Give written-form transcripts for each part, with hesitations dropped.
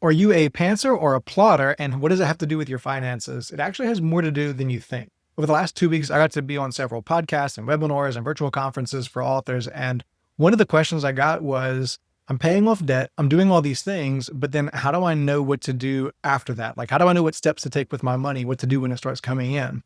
Are you a pantser or a plotter? And what does it have to do with your finances? It actually has more to do than you think. Over the last 2 weeks, I got to be on several podcasts and webinars and virtual conferences for authors. And one of the questions I got was, I'm paying off debt, I'm doing all these things, but then how do I know what to do after that? Like, how do I know what steps to take with my money, what to do when it starts coming in?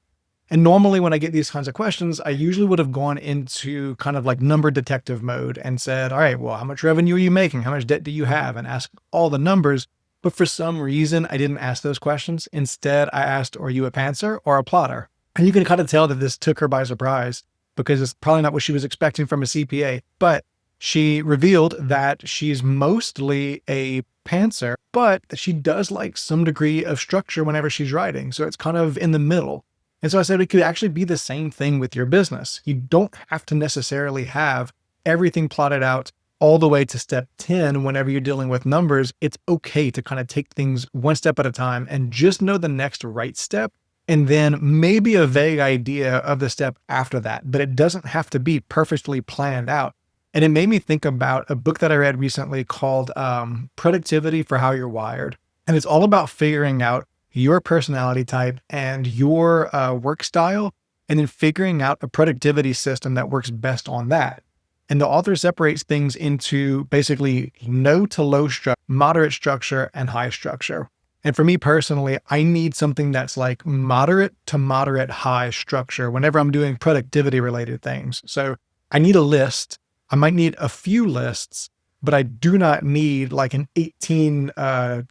And normally when I get these kinds of questions, I usually would have gone into kind of like number detective mode and said, all right, well, how much revenue are you making? How much debt do you have? And ask all the numbers. But for some reason, I didn't ask those questions. Instead, I asked, are you a pantser or a plotter? And you can kind of tell that this took her by surprise because it's probably not what she was expecting from a CPA. But she revealed that she's mostly a pantser, but that she does like some degree of structure whenever she's writing. So it's kind of in the middle. And so I said, it could actually be the same thing with your business. You don't have to necessarily have everything plotted out all the way to step 10 whenever you're dealing with numbers. It's okay to kind of take things one step at a time and just know the next right step, and then maybe a vague idea of the step after that. But it doesn't have to be perfectly planned out. And it made me think about a book that I read recently called Productivity for How You're Wired. And it's all about figuring out your personality type and your work style, and then figuring out a productivity system that works best on that. And the author separates things into basically no to low structure, moderate structure, and high structure. And for me personally, I need something that's like moderate to moderate high structure whenever I'm doing productivity related things. So I need a list. I might need a few lists, but I do not need like an 18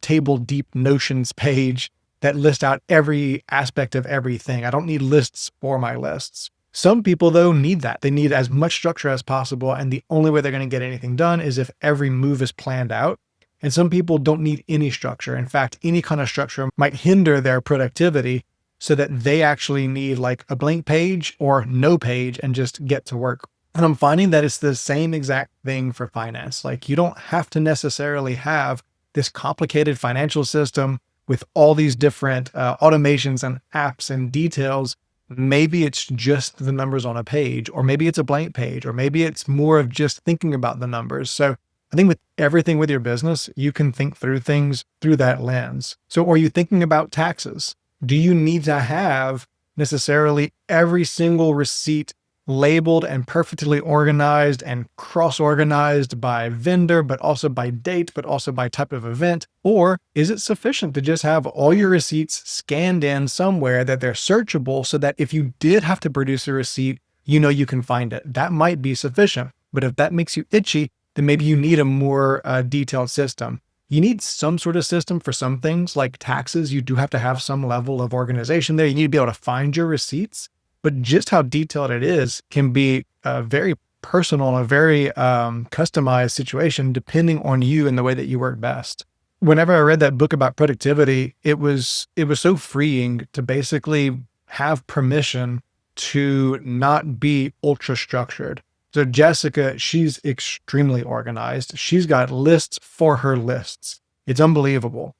table deep Notions page that list out every aspect of everything. I don't need lists for my lists. Some people, though, need that. They need as much structure as possible, and the only way they're going to get anything done is if every move is planned out. And some people don't need any structure. In fact, any kind of structure might hinder their productivity, so that they actually need like a blank page or no page and just get to work. And I'm finding that it's the same exact thing for finance. Like, you don't have to necessarily have this complicated financial system with all these different automations and apps and details. Maybe it's just the numbers on a page, or maybe it's a blank page, or maybe it's more of just thinking about the numbers. So I think with everything with your business, you can think through things through that lens. So are you thinking about taxes? Do you need to have necessarily every single receipt labeled and perfectly organized and cross-organized by vendor, but also by date, but also by type of event? Or is it sufficient to just have all your receipts scanned in somewhere that they're searchable, so that if you did have to produce a receipt, you know you can find it? That might be sufficient. But if that makes you itchy, then maybe you need a more detailed system. You need some sort of system for some things like taxes. You do have to have some level of organization there. You need to be able to find your receipts. But just how detailed it is can be a very personal and a very customized situation depending on you and the way that you work best. Whenever I read that book about productivity, it was so freeing to basically have permission to not be ultra structured. So Jessica, she's extremely organized. She's got lists for her lists. It's unbelievable.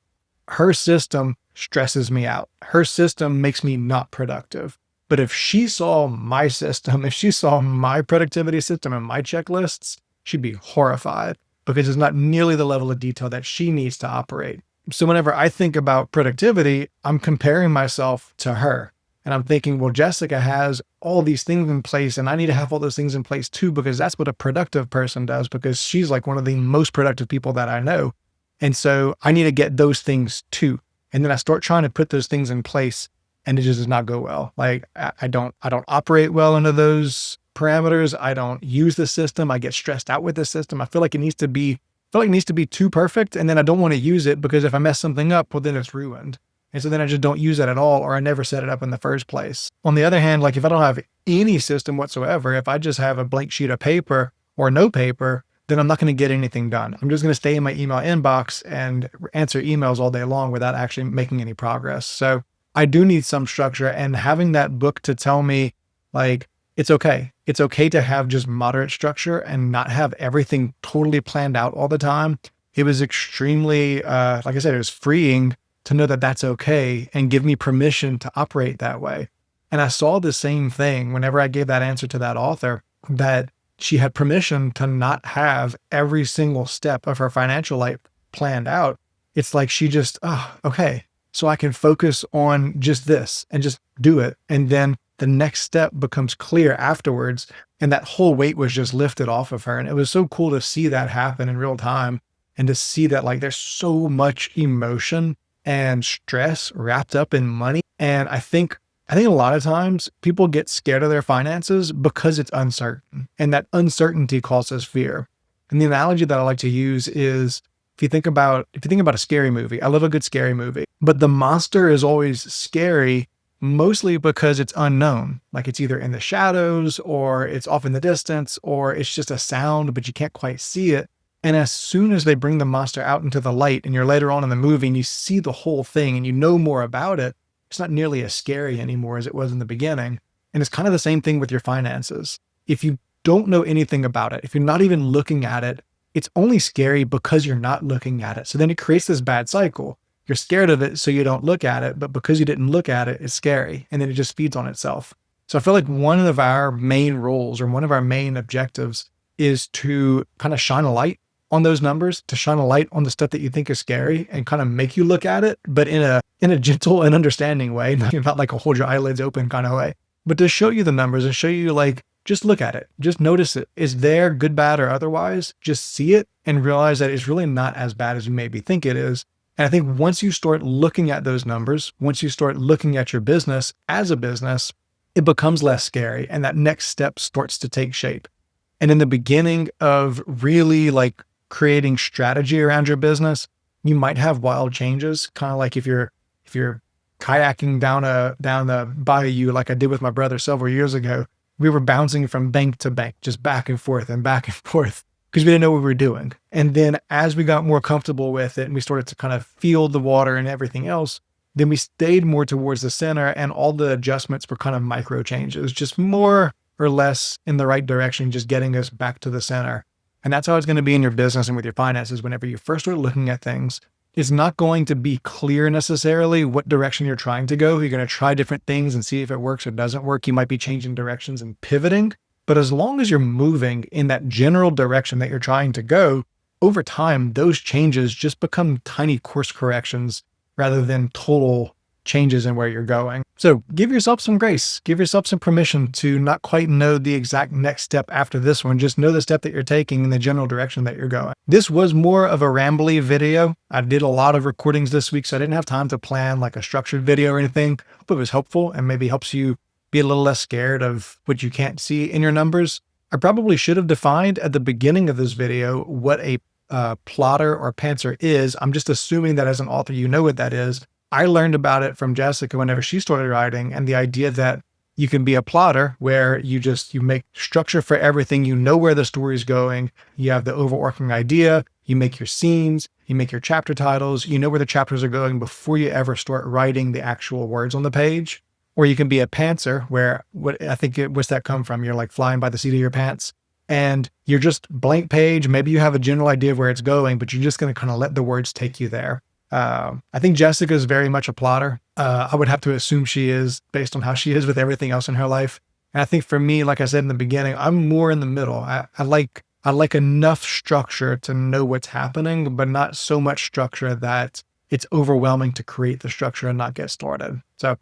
Her system stresses me out. Her system makes me not productive. But if she saw my system, if she saw my productivity system and my checklists, she'd be horrified, because it's not nearly the level of detail that she needs to operate. So whenever I think about productivity, I'm comparing myself to her. And I'm thinking, well, Jessica has all these things in place, and I need to have all those things in place too, because that's what a productive person does, because she's like one of the most productive people that I know. And so I need to get those things too. And then I start trying to put those things in place, and it just does not go well. Like, I don't operate well under those parameters. I don't use the system. I get stressed out with the system. I feel like it needs to be too perfect. And then I don't want to use it, because if I mess something up, well, then it's ruined. And so then I just don't use it at all, or I never set it up in the first place. On the other hand, like, if I don't have any system whatsoever, if I just have a blank sheet of paper or no paper, then I'm not going to get anything done. I'm just going to stay in my email inbox and answer emails all day long without actually making any progress. So I do need some structure, and having that book to tell me, like, it's okay. It's okay to have just moderate structure and not have everything totally planned out all the time. It was extremely, like I said, it was freeing to know that that's okay and give me permission to operate that way. And I saw the same thing whenever I gave that answer to that author, that she had permission to not have every single step of her financial life planned out. it's like she just, oh, okay. So I can focus on just this and just do it. And then the next step becomes clear afterwards. And that whole weight was just lifted off of her. And it was so cool to see that happen in real time and to see that like there's so much emotion and stress wrapped up in money. And I think a lot of times people get scared of their finances because it's uncertain, and that uncertainty causes fear. And the analogy that I like to use is if you think about a scary movie. I love a good scary movie, but the monster is always scary mostly because it's unknown. Like it's either in the shadows or it's off in the distance or it's just a sound, but you can't quite see it. And as soon as they bring the monster out into the light and you're later on in the movie and you see the whole thing and you know more about it, it's not nearly as scary anymore as it was in the beginning. And it's kind of the same thing with your finances. If you don't know anything about it, if you're not even looking at it, it's only scary because you're not looking at it. So then it creates this bad cycle. You're scared of it, so you don't look at it, but because you didn't look at it, it's scary. And then it just feeds on itself. So I feel like one of our main roles or one of our main objectives is to kind of shine a light on those numbers, to shine a light on the stuff that you think is scary and kind of make you look at it, but in a gentle and understanding way, not like a hold your eyelids open kind of way, but to show you the numbers and show you like, just look at it, just notice it. Is there good, bad, or otherwise? Just see it and realize that it's really not as bad as you maybe think it is. And I think once you start looking at those numbers, once you start looking at your business as a business, it becomes less scary and that next step starts to take shape. And in the beginning of really like creating strategy around your business, you might have wild changes, kind of like if you're kayaking down the bayou like I did with my brother several years ago. We were bouncing from bank to bank, just back and forth because we didn't know what we were doing. And then as we got more comfortable with it and we started to kind of feel the water and everything else, then we stayed more towards the center and all the adjustments were kind of micro changes, just more or less in the right direction, just getting us back to the center. And that's how it's going to be in your business and with your finances. Whenever you first start looking at things, it's not going to be clear necessarily what direction you're trying to go. You're going to try different things and see if it works or doesn't work. You might be changing directions and pivoting. But as long as you're moving in that general direction that you're trying to go, over time, those changes just become tiny course corrections rather than total changes in where you're going. So give yourself some grace, give yourself some permission to not quite know the exact next step after this one. Just know the step that you're taking in the general direction that you're going. This was more of a rambly video. I did a lot of recordings this week, so I didn't have time to plan like a structured video or anything. Hope it was helpful and maybe helps you be a little less scared of what you can't see in your numbers. I probably should have defined at the beginning of this video what a plotter or pantser is. I'm just assuming that as an author, you know what that is. I learned about it from Jessica whenever she started writing, and the idea that you can be a plotter where you make structure for everything. You know where the story's going. You have the overarching idea. You make your scenes. You make your chapter titles. You know where the chapters are going before you ever start writing the actual words on the page. Or you can be a pantser where what's that come from? You're like flying by the seat of your pants and you're just blank page. Maybe you have a general idea of where it's going, but you're just going to kind of let the words take you there. I think Jessica is very much a plotter. I would have to assume she is based on how she is with everything else in her life. And I think for me, like I said in the beginning, I'm more in the middle. I like enough structure to know what's happening, but not so much structure that it's overwhelming to create the structure and not get started. So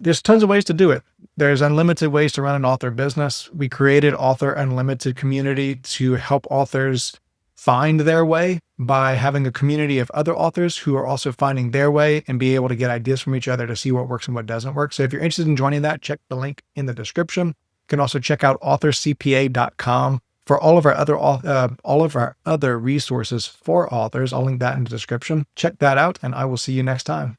there's tons of ways to do it. There's unlimited ways to run an author business. We created Author Unlimited community to help authors find their way by having a community of other authors who are also finding their way and be able to get ideas from each other to see what works and what doesn't work. So if you're interested in joining that, check the link in the description. You can also check out authorcpa.com for all of our other resources for authors. I'll link that in the description. Check that out and I will see you next time.